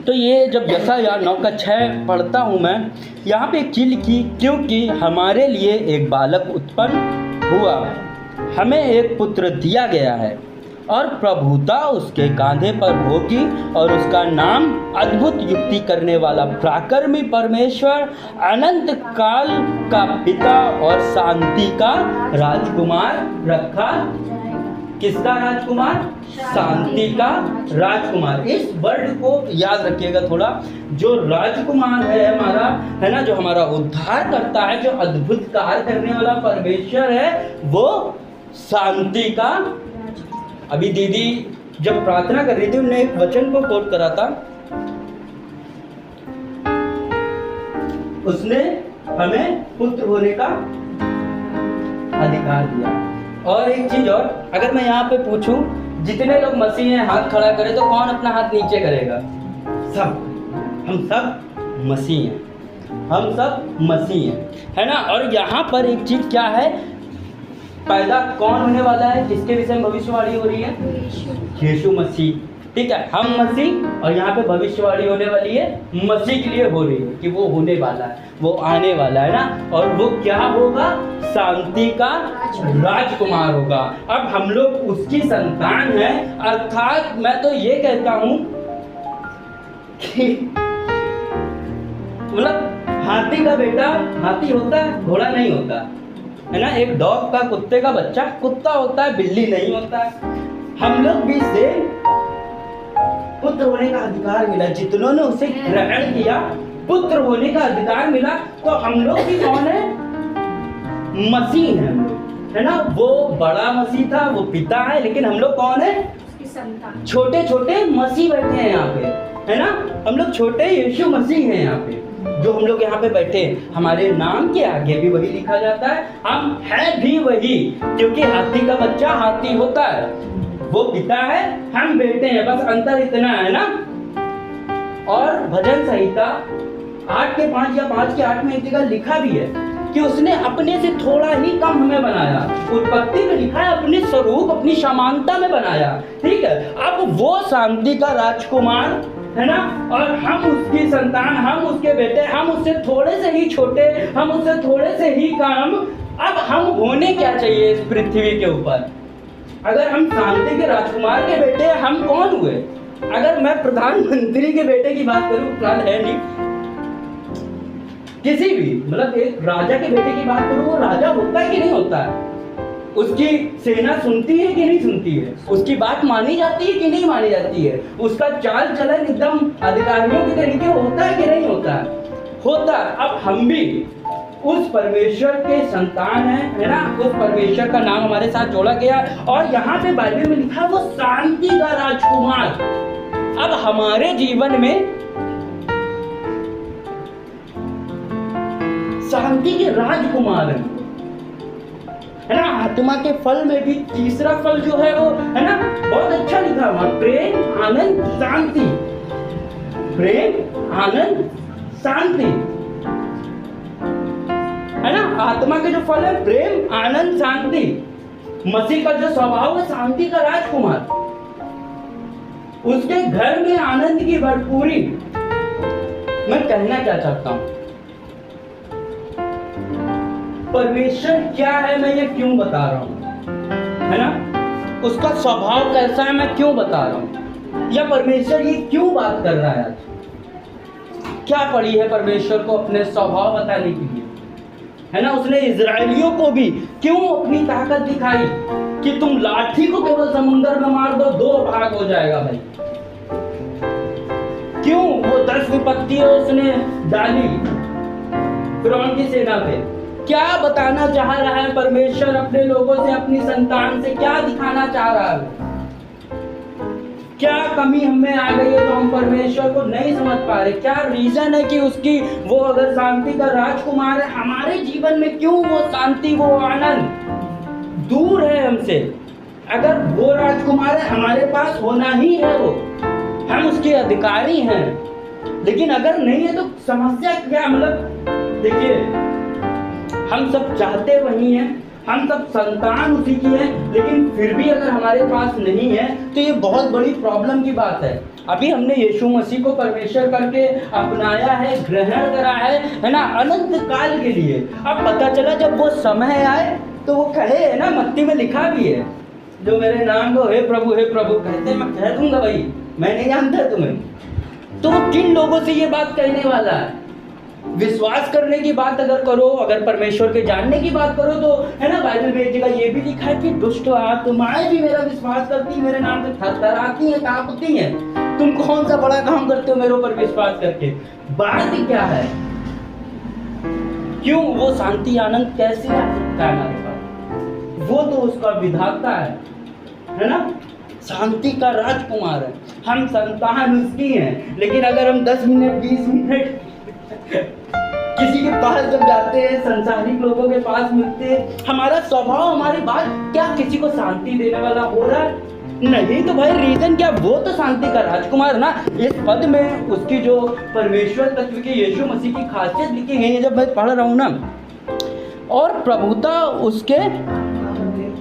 तो ये जब यशायाह 9:6 पढ़ता हूँ मैं, यहाँ पे एक चीज़ लिखी, क्योंकि हमारे लिए एक बालक उत्पन्न हुआ, हमें एक पुत्र दिया गया है और प्रभुता उसके कांधे पर होगी और उसका नाम अद्भुत युक्ति करने वाला, पराक्रमी परमेश्वर, अनंत काल का पिता और शांति का राजकुमार रखा। किसका राजकुमार? शांति का राजकुमार। इस वर्ड को याद रखिएगा थोड़ा। जो राजकुमार है हमारा, है ना, जो हमारा उद्धार करता है, जो अद्भुत कार्य करने वाला परमेश्वर है, वो शांति का। अभी दीदी जब प्रार्थना कर रही थी, उन्होंने एक वचन को कोट करा था, उसने हमें पुत्र होने का अधिकार दिया। और एक चीज और, अगर मैं यहाँ पे पूछूं, जितने लोग मसीह हैं हाथ खड़ा करें, तो कौन अपना हाथ नीचे करेगा? सब। हम सब मसीह हैं, हम सब मसीह हैं, है ना। और यहाँ पर एक चीज क्या है, पैदा कौन होने वाला है, जिसके विषय में भविष्यवाणी हो रही है? यीशु मसीह। ठीक है, हम मसीह, और यहाँ पे भविष्यवाणी होने वाली है मसीह के लिए हो रही है कि वो होने वाला है, वो आने वाला है ना। और वो क्या होगा? शांति का राजकुमार होगा। अब हम लोग उसकी संतान हैं, अर्थात मैं तो ये कहता हूँ कि मतलब हाथी का बेटा हाथी होता है, घोड़ा नहीं होता है ना। एक डॉग का, कुत्ते का बच्चा कुत्ता होता है, बिल्ली नहीं होता है। हम लोग भी से पुत्र होने का अधिकार मिला, जितनों ने उसे ग्रहण किया, पुत्र होने का अधिकार मिला। तो हम लोग भी कौन है? मसीह है, है ना। वो बड़ा मसीह था, वो पिता है, लेकिन हम लोग कौन है? छोटे छोटे मसीह बैठे हैं यहाँ पे, है ना। हम लोग छोटे यीशु मसीह हैं यहाँ पे, जो हम लोग यहाँ पे बैठे हैं। हमारे नाम के आगे भी वही लिखा जाता है, हम हैं भी वही, क्योंकि हाथी का बच्चा हाथी होता है, वो पिता है, हम बेटे हैं, बस अंतर इतना है ना। और भजन संहिता 8:5 या 5:8 में एक जगह लिखा भी है कि उसने अपने से थोड़ा ही कम हमें बनाया। उत्पत्ति में लिखा है अपने स्वरूप, अपनी समानता में बनाया। ठीक है, अब वो शांति का राजकुमार, है ना, और हम उसकी संतान, हम उसके बेटे, हम उससे थोड़े से ही छोटे, हम उससे थोड़े से ही कम। अब हम होने क्या चाहिए इस पृथ्वी के ऊपर? अगर हम शांति के राजकुमार के बेटे, हम कौन हुए? अगर मैं प्रधानमंत्री के बेटे की बात करूं, फिलहाल है नहीं, किसी भी मतलब एक राजा के बेटे की बात करूं, वो राजा होता है कि नहीं होता है? उसकी सेना सुनती है कि नहीं सुनती है? उसकी बात मानी जाती है कि नहीं मानी जाती है? उसका चाल चलन एकदम अधिकारियों के तरीके होता है कि नहीं होता है? होता है। अब हम भी उस परमेश्वर के संतान है ना। उस परमेश्वर का नाम हमारे साथ जोड़ा गया, और यहाँ पे बाइबल में लिखा है वो शांति का राजकुमार। अब हमारे जीवन में शांति के राजकुमार है ना। आत्मा के फल में भी तीसरा फल जो है वो, है ना, बहुत अच्छा लिखा हुआ, प्रेम, आनंद, शांति। प्रेम, आनंद, शांति, है ना। आत्मा के जो फल है प्रेम, आनंद, शांति। मसीह का जो स्वभाव है शांति का राजकुमार, उसके घर में आनंद की भरपूरी। मैं कहना क्या चाहता हूं, परमेश्वर क्या है मैं ये क्यों बता रहा हूं, है ना। उसका स्वभाव कैसा है मैं क्यों बता रहा हूं, या परमेश्वर ये क्यों बात कर रहा है आज? क्या पड़ी है परमेश्वर को अपने स्वभाव बताने के लिए, है ना। उसने इजराइलियों को भी क्यों अपनी ताकत दिखाई कि तुम लाठी को केवल समुद्र में मार दो, 2 भाग हो जाएगा भाई। क्यों वो 10 विपत्तियां उसने डाली फिरौन की सेना पे? क्या बताना चाह रहा है परमेश्वर अपने लोगों से, अपनी संतान से? क्या दिखाना चाह रहा है? क्या कमी हमें आ गई है तो हम परमेश्वर को नहीं समझ पा रहे? क्या रीजन है कि उसकी वो अगर शांति का राजकुमार है, हमारे जीवन में क्यों वो शांति, वो आनंद दूर है हमसे? अगर वो राजकुमार है, हमारे पास होना ही है वो, हम उसके अधिकारी हैं। लेकिन अगर नहीं है तो समस्या क्या? मतलब देखिए, हम सब चाहते वही हैं, हम सब संतान उसी की हैं, लेकिन फिर भी अगर हमारे पास नहीं है तो ये बहुत बड़ी प्रॉब्लम की बात है। अभी हमने यीशु मसीह को परमेश्वर करके अपनाया है, ग्रहण करा है ना, अनंत काल के लिए। अब पता चला जब वो समय आए तो वो कहे, है ना, मत्ती में लिखा भी है, जो मेरे नाम को हे प्रभु कहते, मैं कह दूंगा भाई मैं नहीं जानता तुम्हें। तो वो किन लोगों से ये बात कहने वाला है? विश्वास करने की बात अगर करो, अगर परमेश्वर के जानने की बात करो तो, है ना, बाइबल में एक जगह ये भी लिखा है कि दुष्ट आत्माएं भी मेरा विश्वास करती, मेरे नाम से थरथराती हैं, कांपती हैं। तुम कौन सा बड़ा काम करते हो मेरे ऊपर विश्वास करके? बात क्या है? क्यों? वो शांति आनंद कैसे आ सकता है हमारे पास? वो तो उसका विधाता है ना, शांति का राजकुमार है। हम संतान उसकी हैं, लेकिन अगर हम 10 मिनट 20 मिनट किसी के पास जब जाते हैं, संसारिक लोगों के पास मिलते हैं, हमारा स्वभाव, हमारी बात क्या किसी को शांति देने वाला हो रहा है? नहीं। तो भाई रीजन क्या? वो तो शांति का राजकुमार ना। इस पद में उसकी जो परमेश्वर तत्व की यीशु मसीह की खासियत लिखी गई है, जब मैं पढ़ रहा हूँ ना, और प्रभुता उसके,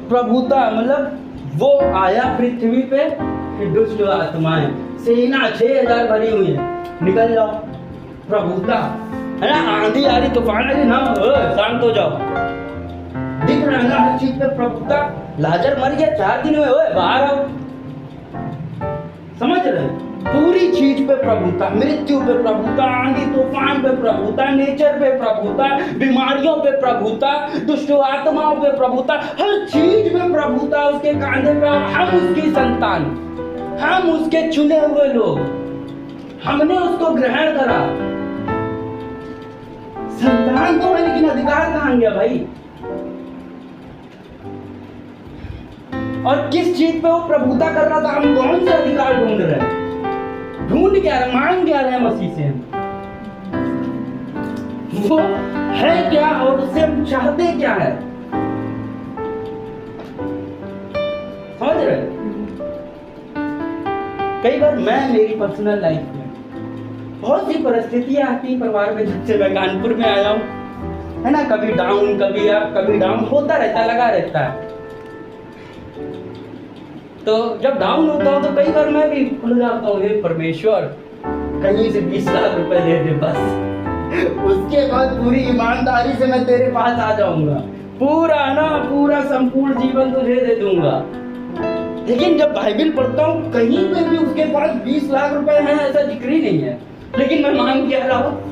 प्रभुता मतलब वो आया पृथ्वी पे, दुष्ट आत्माएं सेना 6000 भरी हुई है, निकल जाओ। प्रभुता है ना, आंधी आ रही, तूफान आ रही ना, शांत हो जाओ। दिख रहा है ना हर चीज पे प्रभुता। लाजर मर गया 4 दिन में, बाहर आओ। समझ रहे? पूरी चीज पे प्रभुता, मृत्यु पे प्रभुता, आंधी तूफान पे प्रभुता, नेचर पे प्रभुता, बीमारियों पे प्रभुता, दुष्ट आत्माओं पे प्रभुता, हर चीज में प्रभुता उसके कांधे पे। हम उसकी संतान, हम उसके चुने हुए लोग, हमने उसको ग्रहण करा। संतान तो है, लेकिन अधिकार कहां गया भाई? और किस चीज पे वो प्रभुता कर रहा था? हम कौन से अधिकार ढूंढ रहे हैं? ढूंढ क्या रहे, मांग क्या रहे मसीह से? वो है क्या और उससे हम चाहते क्या है? समझ रहे? कई बार मैं मेरी पर्सनल लाइफ में बहुत सी परिस्थितियां आती, परिवार में, जिससे मैं कानपुर में आया हूँ, है ना, कभी डाउन कभी अप, कभी डाउन होता रहता, लगा रहता है। तो जब डाउन होता हूँ तो कई बार मैं भी भूल जाता हूँ, हे परमेश्वर कहीं से 20 लाख रुपए दे दे बस, उसके बाद पूरी ईमानदारी से मैं तेरे पास आ जाऊंगा, पूरा संपूर्ण जीवन तुझे दे दूंगा। लेकिन जब बाइबल पढ़ता हूँ कहीं पे भी उसके पास 20 लाख रुपए हैं ऐसा जिक्र ही नहीं है, लेकिन मैं मांग क्या रहा हूँ?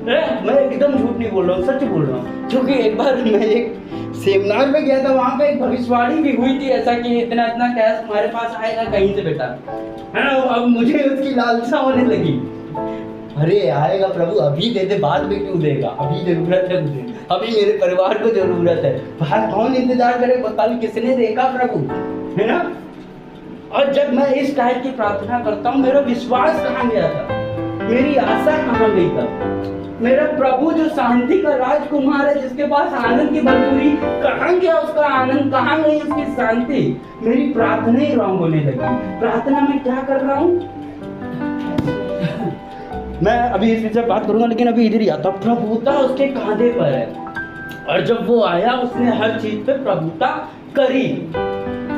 मैं एकदम झूठ नहीं बोल रहा हूँ, सच बोल रहा हूँ। क्योंकि एक बार मैं एक सेमिनार में गया था, वहां पे एक भविष्यवाणी भी हुई थी ऐसा कि इतना कैश तुम्हारे पास आएगा कहीं से बेटा, है ना। अब मुझे उसकी लालसा होने लगी, अरे आएगा प्रभु, अभी दे दे, बाद में क्यों देगा, अभी जरूरत है मुझे, अभी मेरे परिवार को जरूरत है, बाहर कौन इंतजार करे, कल किसने देखा प्रभु, है ना। और जब मैं इस टाइप की प्रार्थना करता हूँ, मेरा विश्वास कहाँ गया था, मेरी आशा कहाँ गई था? मेरा प्रभु जो शांति का राजकुमार है, जिसके पास आनंद की भरपूरी, कहाँ गया उसका आनंद, कहाँ गई उसकी शांति? मेरी प्रार्थना ही रॉन्ग होने लगी। प्रार्थना में क्या कर रहा हूँ मैं अभी इस विषय बात करूंगा, लेकिन अभी इधर ही आता। प्रभुता उसके कांधे पर है, और जब वो आया उसने हर चीज पे प्रभुता करी,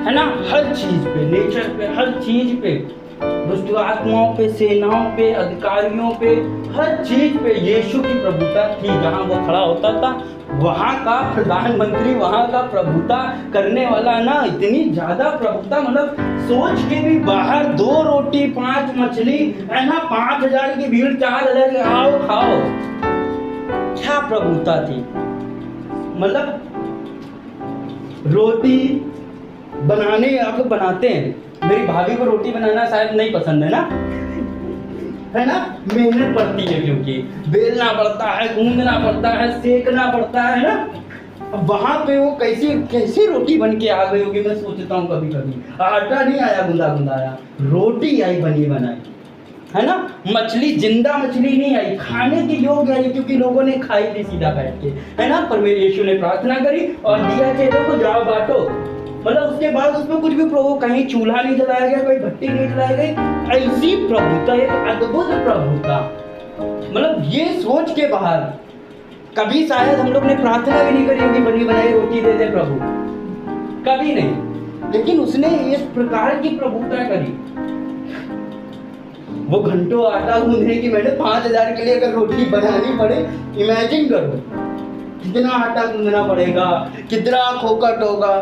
है ना, हर चीज पे, नेचर पे, हर चीज पे, दुष्ट आत्माओं पे, सेनाओं पे, अधिकारियों पे, हर चीज पे यीशु की प्रभुता थी। जहां वो खड़ा होता था वहां का प्रधानमंत्री, वहां का प्रभुता करने वाला ना, इतनी ज्यादा प्रभुता, मतलब सोच के भी बाहर, 2 रोटी 5 मछली, है ना, 5000 की भीड़, 4000 की, आओ खाओ, क्या प्रभुता थी। मतलब रोटी बनाने, आप लोग बनाते हैं, मेरी भाभी को रोटी बनाना शायद नहीं पसंद है ना, है ना, मेहनत पड़ती है, क्योंकि बेलना पड़ता है, गूंदना पड़ता है, सेकना पड़ता है ना। अब वहां पे वो कैसी रोटी बन के आ गई होगी, मैं सोचता हूँ कभी कभी। आटा नहीं आया गुंदा गुंदाया, रोटी आई बनी बनाई, है ना। मछली, जिंदा मछली नहीं आई, खाने के योग्य आई, क्योंकि लोगों ने खाई थी सीधा बैठ के, है ना। परमेश्वर यीशु ने प्रार्थना करी और दिया चेलों को, जाओ बांटो। मतलब उसके बाद उसमें कुछ भी प्रभु, कहीं चूल्हा नहीं जलाया गया, कोई भट्टी नहीं जलाई गई, ऐसी प्रभुता, एक अद्भुत प्रभुता। मतलब ये सोच के बाहर, कभी शायद हम लोग ने प्रार्थना भी नहीं करी होगी बनी बनाई रोटी दे दे प्रभु, कभी नहीं, लेकिन उसने इस प्रकार की प्रभुता करी। वो घंटों आटा गूंदने की, मैंने 5,000 के लिए अगर रोटी बनानी पड़े, इमेजिन करो कितना आटा गूंदना पड़ेगा, कितना खोखट होगा।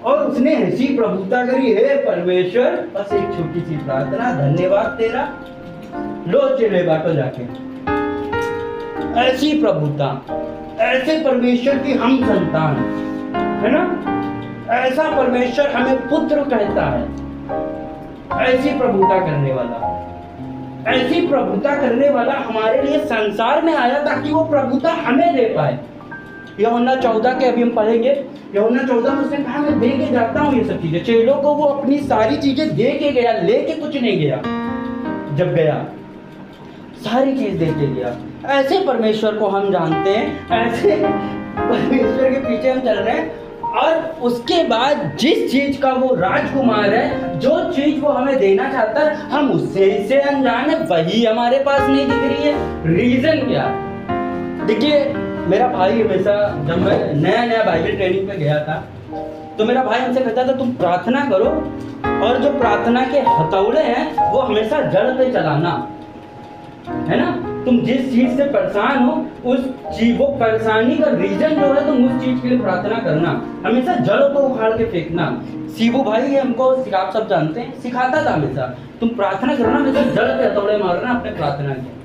और उसने ऐसी प्रभुता करी, हे परमेश्वर बस एक छोटी सी प्रार्थना, धन्यवाद तेरा, लो चले बाटो जाके। ऐसी प्रभुता, ऐसे परमेश्वर की हम संतान, है ना, ऐसा परमेश्वर हमें पुत्र कहता है, ऐसी प्रभुता करने वाला, ऐसी प्रभुता करने वाला हमारे लिए संसार में आया ताकि वो प्रभुता हमें दे पाए। यूहन्ना 14 के अभी हम पढ़ेंगे, यूहन्ना 14 में उसने कहा मैं दे के जाता हूँ ये सब चीजें। चेलों को वो अपनी सारी चीजें दे के गया, लेके कुछ नहीं गया, जब गया सारी चीज दे के गया। ऐसे परमेश्वर को हम जानते हैं, ऐसे परमेश्वर के पीछे हम चल रहे हैं। और उसके बाद जिस चीज का वो राजकुमार है, जो चीज वो हमें देना चाहता है, हम उससे इससे अनजान है, वही हमारे पास नहीं दिख रही है। रीजन क्या? देखिए मेरा भाई हमेशा, जब मैं नया बाइबल ट्रेनिंग पे गया था, तो मेरा भाई हमसे कहता था तुम प्रार्थना करो और जो प्रार्थना के हथौड़े हैं वो हमेशा जड़ पे चलाना, है ना। तुम जिस चीज से परेशान हो, उस चीज, वो परेशानी का रीजन जो है, तुम उस चीज के लिए प्रार्थना करना, हमेशा जड़ को उखाड़ के फेंकना। शिबू भाई हमको, आप सब जानते हैं, सिखाता था हमेशा तुम प्रार्थना करना, हमेशा जड़ पे हथौड़े मारना अपने प्रार्थना के।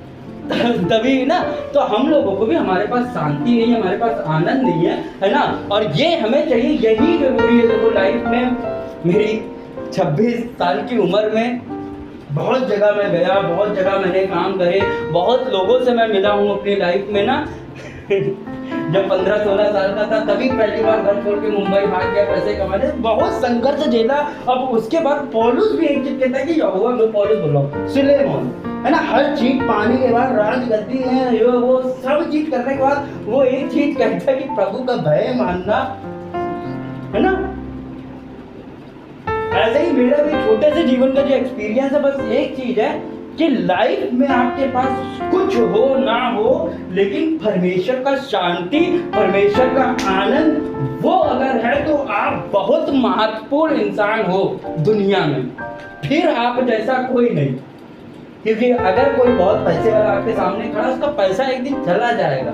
तभी ना, तो हम लोगों को भी, हमारे पास शांति नहीं है, हमारे पास आनंद नहीं है ना, और ये हमें चाहिए, यही जरूरी है। देखो लाइफ में, मेरी 26 साल की उम्र में बहुत जगह मैं गया, बहुत जगह मैंने काम करे, बहुत लोगों से मैं मिला हूँ अपनी लाइफ में ना। जब 15-16 साल का था तभी पहली बार घर छोड़ के मुंबई भाग गया पैसे कमाने, बहुत संघर्ष झेला। अब उसके बाद पौलुस भी एक चीज कहता है कि यहोवा, मैं पौलुस बोल रहा हूँ, सुलेमान, है ना, हर चीज पाने के बाद, राजगद्दी है, वो सब चीज करने के बाद वो एक चीज कहता है कि प्रभु का भय मानना, है ना। ऐसे ही मेरा भी छोटे से जीवन का जो एक्सपीरियंस है, बस एक चीज है कि लाइफ में आपके पास कुछ हो ना हो, लेकिन परमेश्वर का शांति, परमेश्वर का आनंद वो अगर है तो आप बहुत महत्वपूर्ण इंसान हो दुनिया में, फिर आप जैसा कोई नहीं। क्योंकि अगर कोई बहुत पैसे वाला आपके सामने खड़ा, उसका पैसा एक दिन चला जाएगा,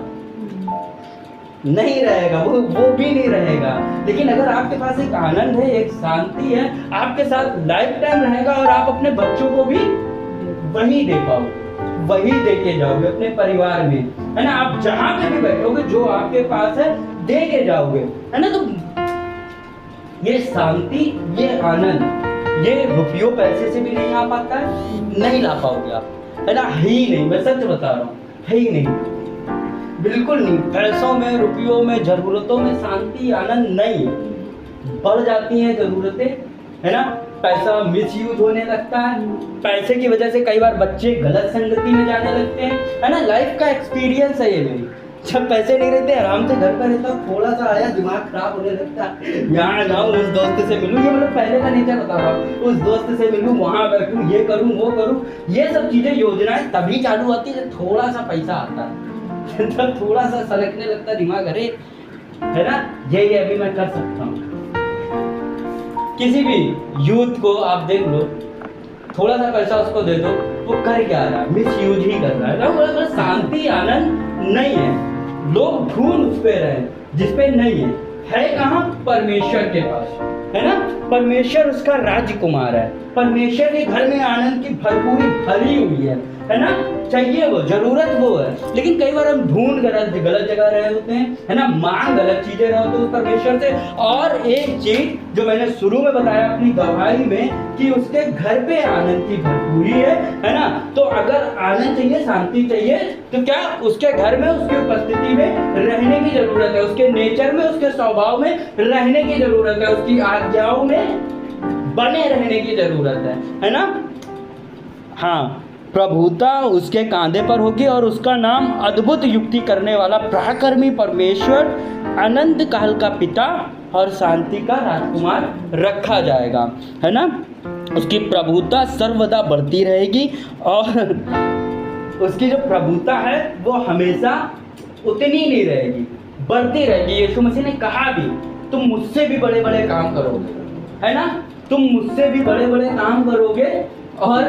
नहीं रहेगा, वो भी नहीं रहेगा। लेकिन अगर आपके पास एक आनंद है, एक शांति है, आपके साथ लाइफ टाइम रहेगा, और आप अपने बच्चों को भी वही दे पाओगे, वही दे के जाओगे अपने परिवार में, है ना। आप जहां पे भी बैठोगे, जो आपके पास है दे के जाओगे, है ना। तो ये शांति, ये आनंद, ये रुपयों पैसे से भी नहीं आ पाता है, नहीं ला पाओगे आप, है ना, है ही नहीं। मैं सच बता रहा हूँ, है ही नहीं, बिल्कुल नहीं। पैसों में, रुपयों में, जरूरतों में शांति, आनंद नहीं। बढ़ जाती हैं जरूरतें, है ना, पैसा मिसयूज होने लगता है, पैसे की वजह से कई बार बच्चे गलत संगति में जाने लगते हैं, है ना। लाइफ का एक्सपीरियंस है ये मेरी। जब पैसे नहीं रहते, आराम से घर पर रहता हूँ, थोड़ा सा आया दिमाग खराब होने लगता है, यहाँ जाऊँ, उस दोस्त से मिलूँ, ये मतलब पहले का नेचर बता रहा हूँ, उस दोस्त से मिलूँ, वहाँ बैठूँ, ये करूँ, वो करूँ। ये सब चीजें, योजनाएं तभी चालू होती है जब थोड़ा सा पैसा आता है, जब थोड़ा सा सलकने लगता दिमाग, अरे, है ना, ये अभी मैं कर सकता हूँ। किसी भी यूथ को आप देख लो, थोड़ा सा पैसा उसको दे दो, वो कर क्या रहा है, मिस यूज ही कर रहा है। तो शांति, आनंद नहीं है। लोग ढूंढ उस पे रहे जिसपे नहीं है कहाँ? परमेश्वर के पास, है ना। परमेश्वर उसका राजकुमार है, परमेश्वर के घर में आनंद की भरपूरी भरी हुई है ना। चाहिए वो, जरूरत वो है, लेकिन कई बार हम ढूंढ गलत जगह रहे होते हैं, है ना, मांग गलत चीजें रहे होते हैं परमेश्वर से। और एक चीज जो मैंने शुरू में बताया अपनी गवाही में, कि उसके घर पे आनंद की भरपूरी है ना। तो अगर आनंद चाहिए, शांति चाहिए, तो क्या उसके घर में, उसकी उपस्थिति में रहने की जरूरत है, उसके नेचर में, उसके स्वभाव में रहने की जरूरत है, उसकी आज्ञाओं में बने रहने की जरूरत है ना। हाँ, प्रभुता उसके कांधे पर होगी और उसका नाम अद्भुत युक्ति करने वाला, पराक्रमी परमेश्वर, अनंत काल का पिता और शांति का राजकुमार रखा जाएगा, है ना। उसकी प्रभुता सर्वदा बढ़ती रहेगी और उसकी जो प्रभुता है वो हमेशा उतनी नहीं रहेगी, बढ़ती रहेगी। यीशु मसीह ने कहा भी, तुम मुझसे भी बड़े बड़े काम करोगे, है ना, तुम मुझसे भी बड़े बड़े काम करोगे। और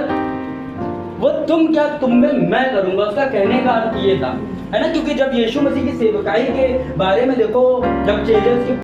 वो तुम क्या, तुम में मैं करूंगा, उसका कहने का अर्थ ये था, है ना। क्योंकि जब यीशु मसीह की सेवकाई के बारे में देखो, जब चेले उसकी